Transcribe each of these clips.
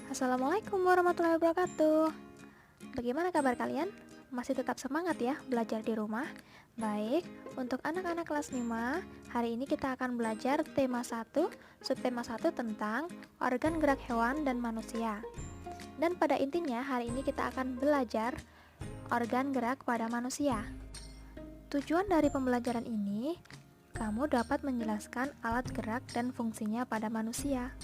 Assalamualaikum warahmatullahi wabarakatuh. Bagaimana kabar kalian? Masih tetap semangat ya belajar di rumah? Baik, untuk anak-anak kelas 5, hari ini kita akan belajar tema 1, subtema 1 tentang organ gerak hewan dan manusia. Dan pada intinya hari ini kita akan belajar organ gerak pada manusia. Tujuan dari pembelajaran ini, kamu dapat menjelaskan alat gerak dan fungsinya pada manusia.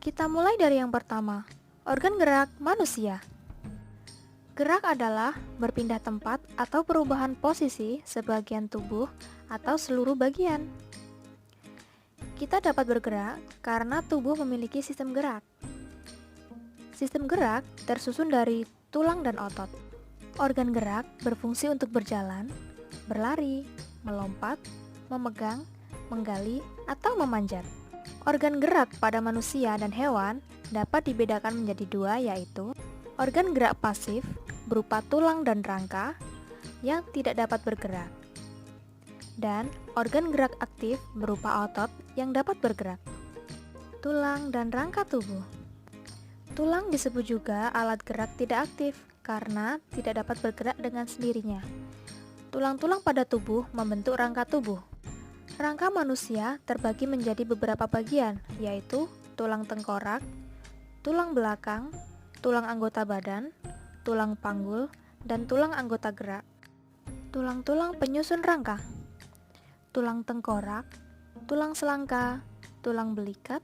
Kita mulai dari yang pertama, organ gerak manusia. Gerak adalah berpindah tempat atau perubahan posisi sebagian tubuh atau seluruh bagian. Kita dapat bergerak karena tubuh memiliki sistem gerak. Sistem gerak tersusun dari tulang dan otot. Organ gerak berfungsi untuk berjalan, berlari, melompat, memegang, menggali, atau memanjat. Organ gerak pada manusia dan hewan dapat dibedakan menjadi dua, yaitu organ gerak pasif berupa tulang dan rangka yang tidak dapat bergerak, dan organ gerak aktif berupa otot yang dapat bergerak. Tulang dan rangka tubuh. Tulang disebut juga alat gerak tidak aktif karena tidak dapat bergerak dengan sendirinya. Tulang-tulang pada tubuh membentuk rangka tubuh. Rangka manusia terbagi menjadi beberapa bagian, yaitu tulang tengkorak, tulang belakang, tulang anggota badan, tulang panggul, dan tulang anggota gerak. Tulang-tulang penyusun rangka. Tulang tengkorak, tulang selangka, tulang belikat,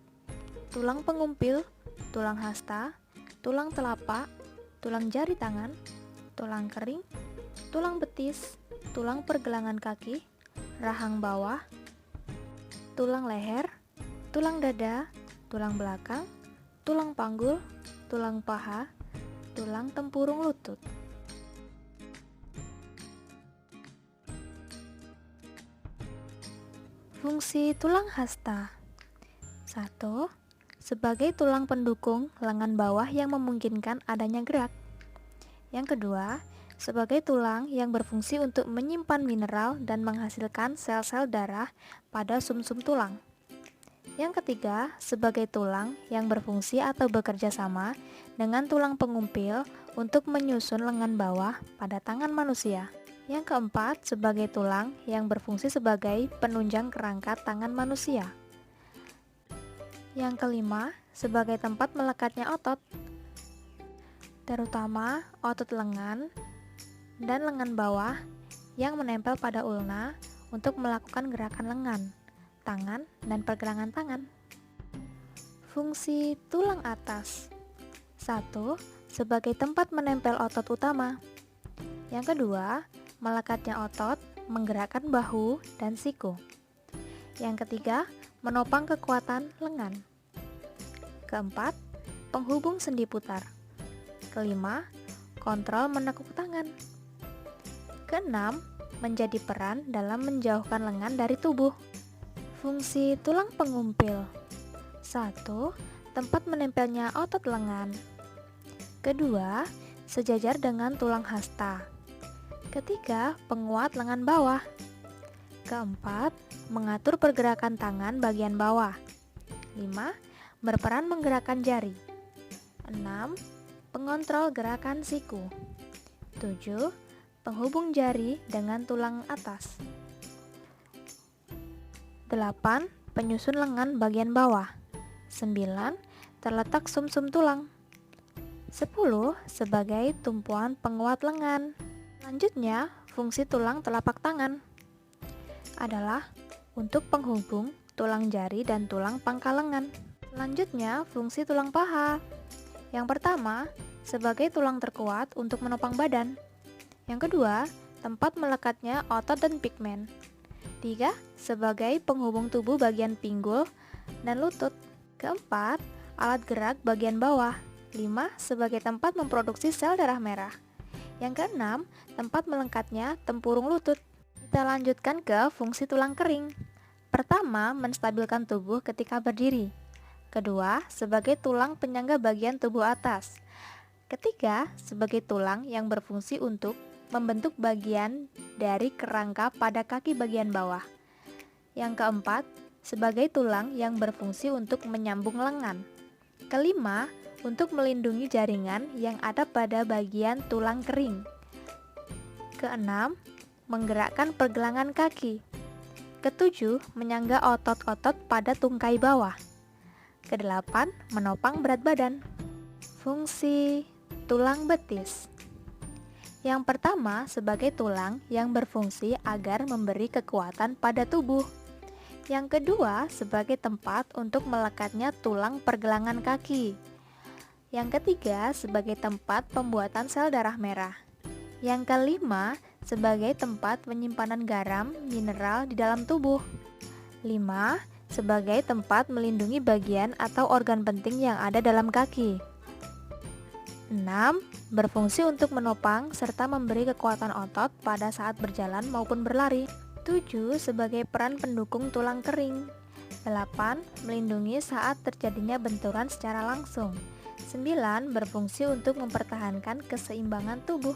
tulang pengumpil, tulang hasta, tulang telapak, tulang jari tangan, tulang kering, tulang betis, tulang pergelangan kaki, rahang bawah, tulang leher, tulang dada, tulang belakang, tulang panggul, tulang paha, tulang tempurung lutut. Fungsi tulang hasta. 1. Sebagai tulang pendukung lengan bawah yang memungkinkan adanya gerak. Yang kedua, sebagai tulang yang berfungsi untuk menyimpan mineral dan menghasilkan sel-sel darah pada sumsum tulang. Yang ketiga, sebagai tulang yang berfungsi atau bekerja sama dengan tulang pengumpil untuk menyusun lengan bawah pada tangan manusia. Yang keempat, sebagai tulang yang berfungsi sebagai penunjang kerangka tangan manusia. Yang kelima, sebagai tempat melekatnya otot, terutama otot lengan dan lengan bawah yang menempel pada ulna untuk melakukan gerakan lengan, tangan, dan pergelangan tangan. Fungsi tulang atas. 1. Sebagai tempat menempel otot utama. Yang kedua, melekatnya otot menggerakkan bahu dan siku. Yang ketiga, menopang kekuatan lengan. Keempat, penghubung sendi putar. Kelima, kontrol menekuk tangan. Keenam, menjadi peran dalam menjauhkan lengan dari tubuh. Fungsi tulang pengumpil. 1. Tempat menempelnya otot lengan. Kedua, sejajar dengan tulang hasta. Ketiga, penguat lengan bawah. Keempat, mengatur pergerakan tangan bagian bawah. 5. Berperan menggerakkan jari. 6. Pengontrol gerakan siku. 7. Penghubung jari dengan tulang atas. 8. Penyusun lengan bagian bawah. 9. Terletak sumsum tulang. 10. Sebagai tumpuan penguat lengan. Selanjutnya, fungsi tulang telapak tangan adalah untuk penghubung tulang jari dan tulang pangkal lengan. Selanjutnya, fungsi tulang paha. Yang pertama, sebagai tulang terkuat untuk menopang badan. Yang kedua, tempat melekatnya otot dan pigmen. 3. Sebagai penghubung tubuh bagian pinggul dan lutut. Keempat, alat gerak bagian bawah. 5. Sebagai tempat memproduksi sel darah merah. Yang keenam, tempat melekatnya tempurung lutut. Kita lanjutkan ke fungsi tulang kering. Pertama, menstabilkan tubuh ketika berdiri. Kedua, sebagai tulang penyangga bagian tubuh atas. Ketiga, sebagai tulang yang berfungsi untuk membentuk bagian dari kerangka pada kaki bagian bawah. Yang keempat, sebagai tulang yang berfungsi untuk menyambung lengan. Kelima, untuk melindungi jaringan yang ada pada bagian tulang kering. Keenam, menggerakkan pergelangan kaki. Ketujuh, menyangga otot-otot pada tungkai bawah. Kedelapan, menopang berat badan. Fungsi tulang betis. Yang pertama, sebagai tulang yang berfungsi agar memberi kekuatan pada tubuh. Yang kedua, sebagai tempat untuk melekatnya tulang pergelangan kaki. Yang ketiga, sebagai tempat pembuatan sel darah merah. Yang kelima, sebagai tempat penyimpanan garam, mineral di dalam tubuh. 5. Sebagai tempat melindungi bagian atau organ penting yang ada dalam kaki. 6. Berfungsi untuk menopang serta memberi kekuatan otot pada saat berjalan maupun berlari. 7. Sebagai peran pendukung tulang kering. 8. Melindungi saat terjadinya benturan secara langsung. 9. Berfungsi untuk mempertahankan keseimbangan tubuh.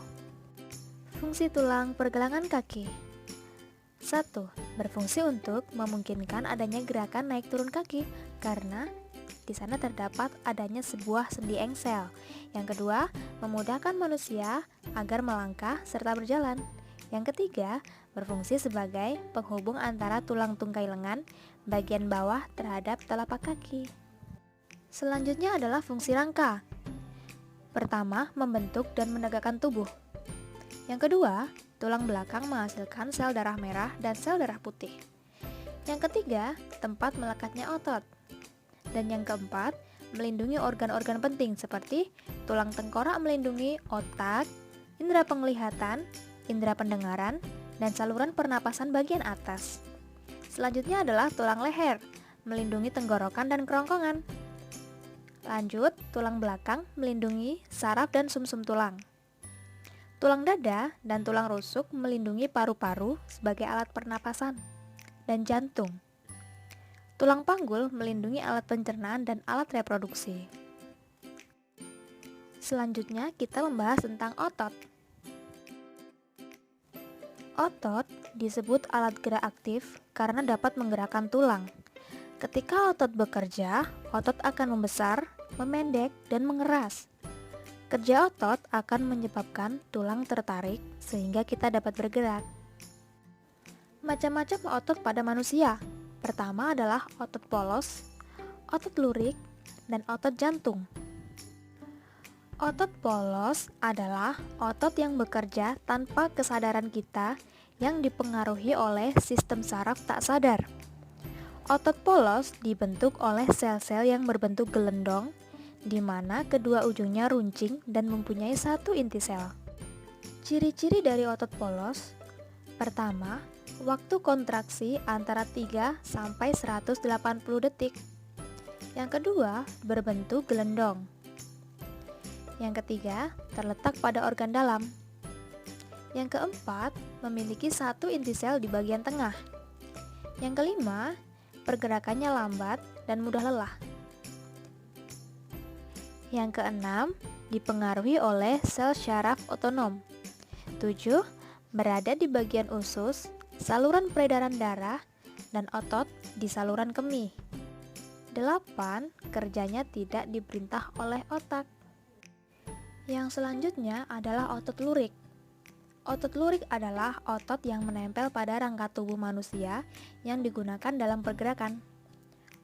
Fungsi tulang pergelangan kaki. 1. Berfungsi untuk memungkinkan adanya gerakan naik turun kaki karena di sana terdapat adanya sebuah sendi engsel. Yang kedua, memudahkan manusia agar melangkah serta berjalan. Yang ketiga, berfungsi sebagai penghubung antara tulang tungkai lengan bagian bawah terhadap telapak kaki. Selanjutnya adalah fungsi rangka. Pertama, membentuk dan menegakkan tubuh. Yang kedua, tulang belakang menghasilkan sel darah merah dan sel darah putih. Yang ketiga, tempat melekatnya otot. Dan yang keempat, melindungi organ-organ penting seperti tulang tengkorak melindungi otak, indera penglihatan, indera pendengaran, dan saluran pernapasan bagian atas. Selanjutnya adalah tulang leher, melindungi tenggorokan dan kerongkongan. Lanjut, tulang belakang melindungi saraf dan sumsum tulang. Tulang dada dan tulang rusuk melindungi paru-paru sebagai alat pernapasan dan jantung. Tulang panggul melindungi alat pencernaan dan alat reproduksi. Selanjutnya kita membahas tentang otot. Otot disebut alat gerak aktif karena dapat menggerakkan tulang. Ketika otot bekerja, otot akan membesar, memendek, dan mengeras. Kerja otot akan menyebabkan tulang tertarik sehingga kita dapat bergerak. Macam-macam otot pada manusia. Pertama adalah otot polos, otot lurik, dan otot jantung. Otot polos adalah otot yang bekerja tanpa kesadaran kita yang dipengaruhi oleh sistem saraf tak sadar. Otot polos dibentuk oleh sel-sel yang berbentuk gelendong di mana kedua ujungnya runcing dan mempunyai satu inti sel. Ciri-ciri dari otot polos. Pertama, waktu kontraksi antara 3 sampai 180 detik. Yang kedua, berbentuk gelendong. Yang ketiga, terletak pada organ dalam. Yang keempat, memiliki satu inti sel di bagian tengah. Yang kelima, pergerakannya lambat dan mudah lelah. Yang keenam, dipengaruhi oleh sel syaraf otonom. 7. Berada di bagian usus, saluran peredaran darah, dan otot di saluran kemih. 8. Kerjanya tidak diperintah oleh otak. Yang selanjutnya adalah otot lurik. Otot lurik adalah otot yang menempel pada rangka tubuh manusia yang digunakan dalam pergerakan.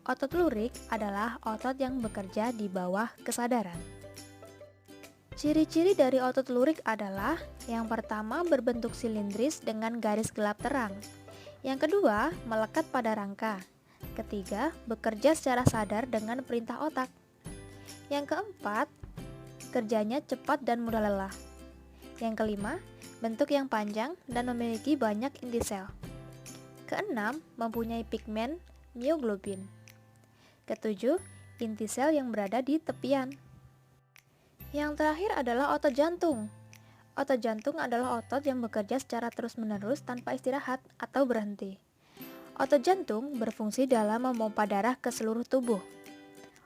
Otot lurik adalah otot yang bekerja di bawah kesadaran. Ciri-ciri dari otot lurik adalah yang pertama berbentuk silindris dengan garis gelap terang. Yang kedua, melekat pada rangka. Ketiga, bekerja secara sadar dengan perintah otak. Yang keempat, kerjanya cepat dan mudah lelah. Yang kelima, bentuk yang panjang dan memiliki banyak inti sel. Keenam, mempunyai pigmen mioglobin. Ketujuh, inti sel yang berada di tepian. Yang terakhir adalah otot jantung. Otot jantung adalah otot yang bekerja secara terus-menerus tanpa istirahat atau berhenti. Otot jantung berfungsi dalam memompa darah ke seluruh tubuh.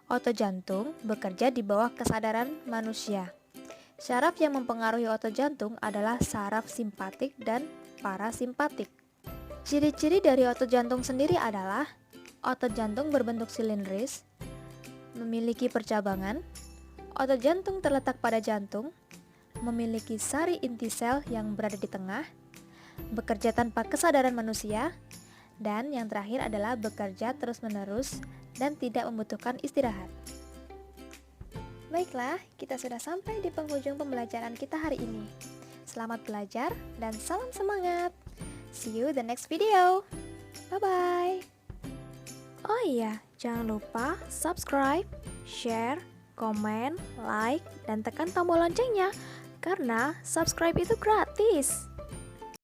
Otot jantung bekerja di bawah kesadaran manusia. Saraf yang mempengaruhi otot jantung adalah saraf simpatik dan parasimpatik. Ciri-ciri dari otot jantung sendiri adalah otot jantung berbentuk silindris, memiliki percabangan, Otot jantung terletak pada jantung, memiliki sari inti sel yang berada di tengah, bekerja tanpa kesadaran manusia, dan yang terakhir adalah bekerja terus-menerus dan tidak membutuhkan istirahat. Baiklah, kita sudah sampai di penghujung pembelajaran kita hari ini. Selamat belajar dan salam semangat. See you the next video. Bye-bye. Oh iya, jangan lupa subscribe, share, komen, like, dan tekan tombol loncengnya. Karena subscribe itu gratis.